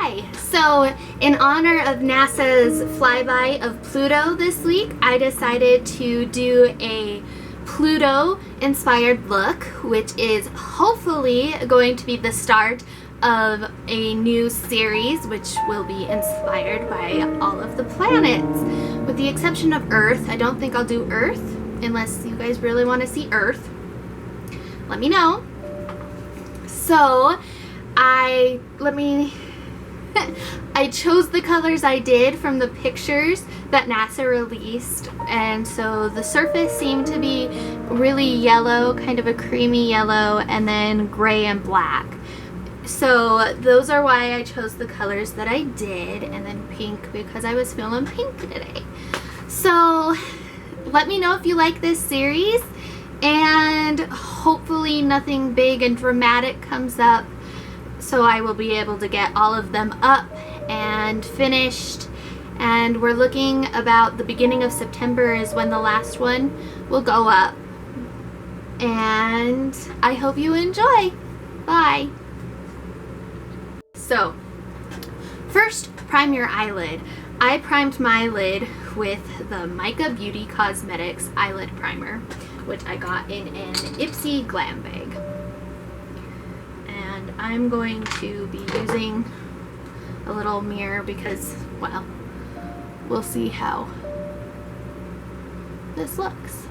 Hi! So, in honor of NASA's flyby of Pluto this week, I decided to do a Pluto-inspired look, which is hopefully going to be the start of a new series, which will be inspired by all of the planets. With the exception of Earth, I don't think I'll do Earth, unless you guys really want to see Earth. Let me know. So, I chose the colors I did from the pictures that NASA released, and so the surface seemed to be really yellow, kind of a creamy yellow, and then gray and black. So those are why I chose the colors that I did, and then pink because I was feeling pink today. So let me know if you like this series, and hopefully nothing big and dramatic comes up, so I will be able to get all of them up and finished. And we're looking about the beginning of September is when the last one will go up. And I hope you enjoy. Bye. So, first, prime your eyelid. I primed my lid with the Mica Beauty Cosmetics eyelid primer, which I got in an Ipsy glam bag. And I'm going to be using a little mirror because, well, we'll see how this looks.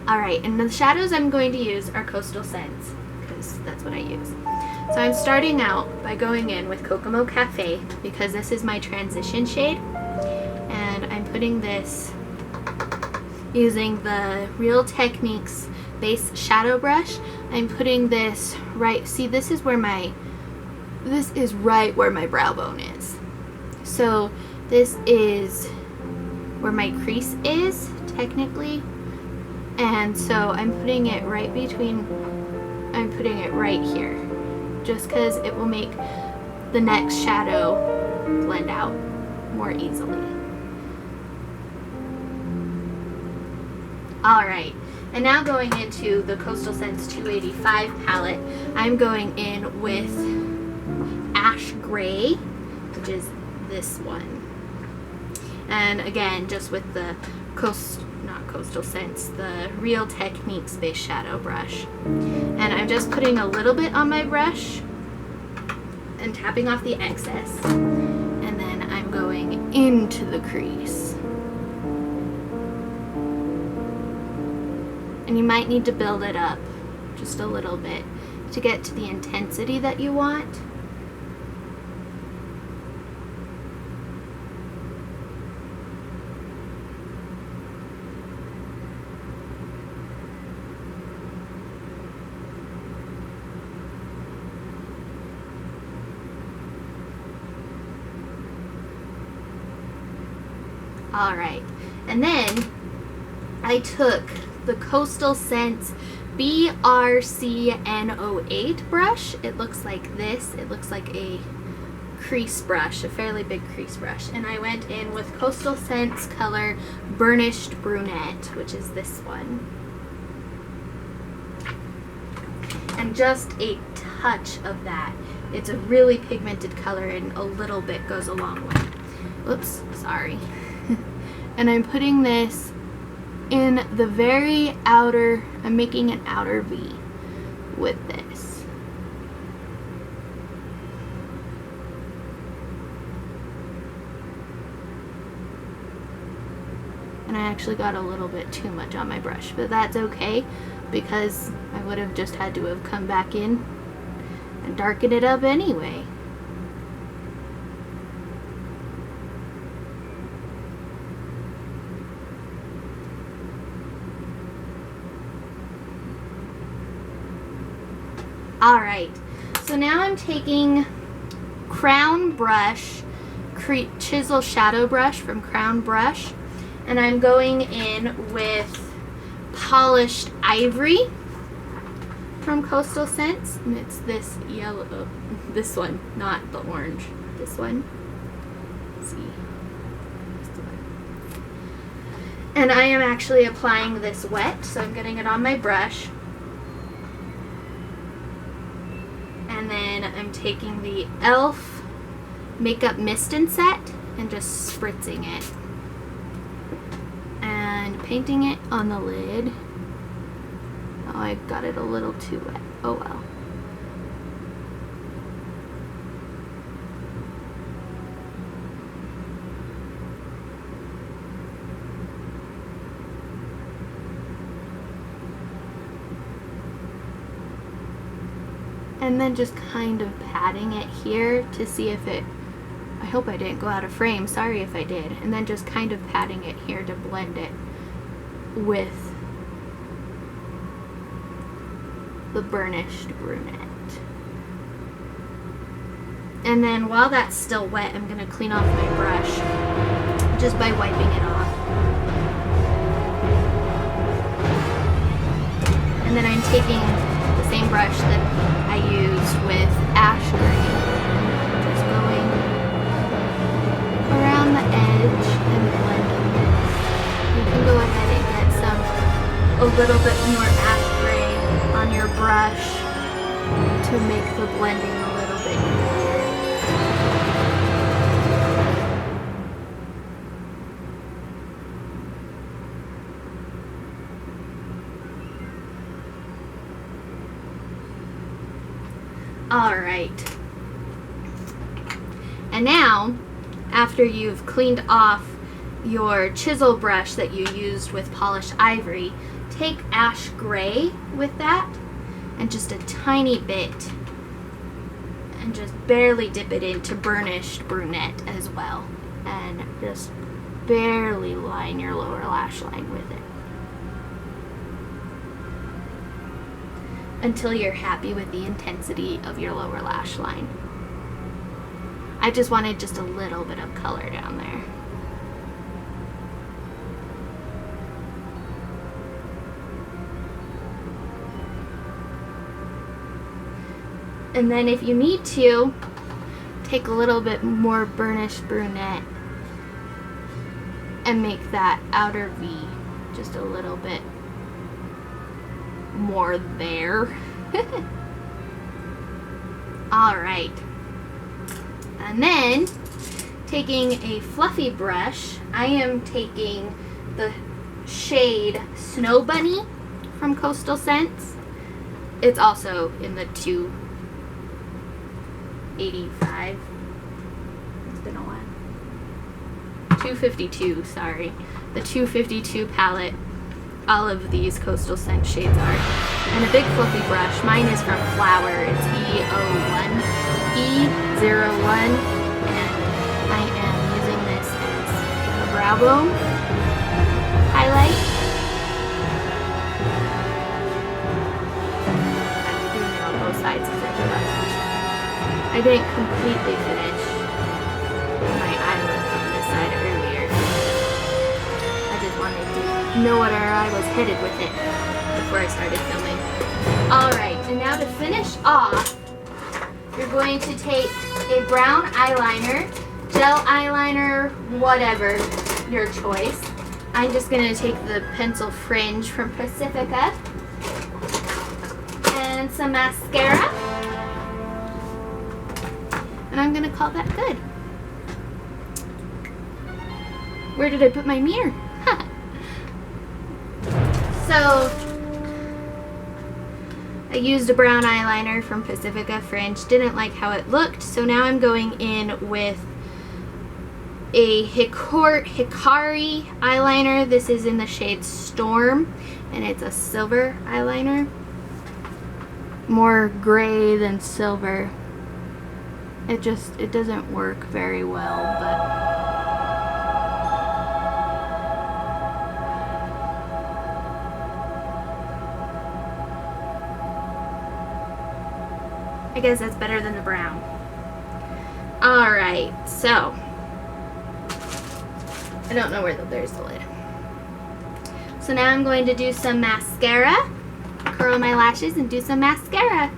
Alright, and the shadows I'm going to use are Coastal Scents, because that's what I use. So I'm starting out by going in with Kokomo Cafe, because this is my transition shade. And I'm putting this using the Real Techniques base shadow brush. I'm putting this right, see, this is right where my brow bone is. So this is where my crease is, technically. And so I'm putting it right here, just because it will make the next shadow blend out more easily. Alright, and now going into the Coastal Scents 285 palette, I'm going in with Ash Gray, which is this one. And again, just with the Coastal Scents, the Real Techniques base shadow brush. And I'm just putting a little bit on my brush and tapping off the excess. And then I'm going into the crease. And you might need to build it up just a little bit to get to the intensity that you want. Alright, and then I took the Coastal Scents BRCN08 brush. It looks like this. It looks like a crease brush, a fairly big crease brush. And I went in with Coastal Scents color Burnished Brunette, which is this one. And just a touch of that. It's a really pigmented color, and a little bit goes a long way. Oops, sorry. And I'm putting this in the very outer, I'm making an outer V with this. And I actually got a little bit too much on my brush, but that's okay because I would have just had to have come back in and darken it up anyway. Alright, so now I'm taking Crown Brush, Chisel Shadow Brush from Crown Brush, and I'm going in with Polished Ivory from Coastal Scents, and it's this yellow, this one, not the orange, this one. Let's see. And I am actually applying this wet, so I'm getting it on my brush. And then I'm taking the e.l.f. Makeup Mist and Set and just spritzing it. And painting it on the lid. Oh, I got it a little too wet. Oh well. And then just kind of patting it here to see if it, I hope I didn't go out of frame, sorry if I did. And then just kind of patting it here to blend it with the burnished brunette. And then while that's still wet, I'm gonna clean off my brush just by wiping it off. And then I'm taking the same brush that I used with ash green, just going around the edge and blending it. You can go ahead and get a little bit more ash gray on your brush to make the blending a little bit easier. Alright, and now after you've cleaned off your chisel brush that you used with polished ivory, take ash gray with that and just a tiny bit and just barely dip it into burnished brunette as well, and just barely line your lower lash line with it until you're happy with the intensity of your lower lash line. I just wanted just a little bit of color down there. And then if you need to, take a little bit more burnished brunette and make that outer V just a little bit more there. Alright. And then, taking a fluffy brush, I am taking the shade Snow Bunny from Coastal Scents. It's also in the 285. It's been a while. 252, sorry. The 252 palette. All of these Coastal Scent shades are. And a big fluffy brush. Mine is from Flower. It's E01. And I am using this as a brow bone highlight. I'm doing it on both sides because I didn't completely finish my eyelid on this side earlier. I just wanted to know where I was headed with it before I started filming. Alright, and now to finish off, you're going to take a brown eyeliner, gel eyeliner, whatever your choice. I'm just going to take the pencil fringe from Pacifica and some mascara, and I'm going to call that good. Where did I put my mirror? So, I used a brown eyeliner from Pacifica Fringe, didn't like how it looked, so now I'm going in with a Hikari eyeliner. This is in the shade Storm, and it's a silver eyeliner. More gray than silver. It doesn't work very well, but I guess that's better than the brown. Alright, so I don't know there's the lid. So now I'm going to do some mascara, curl my lashes and do some mascara.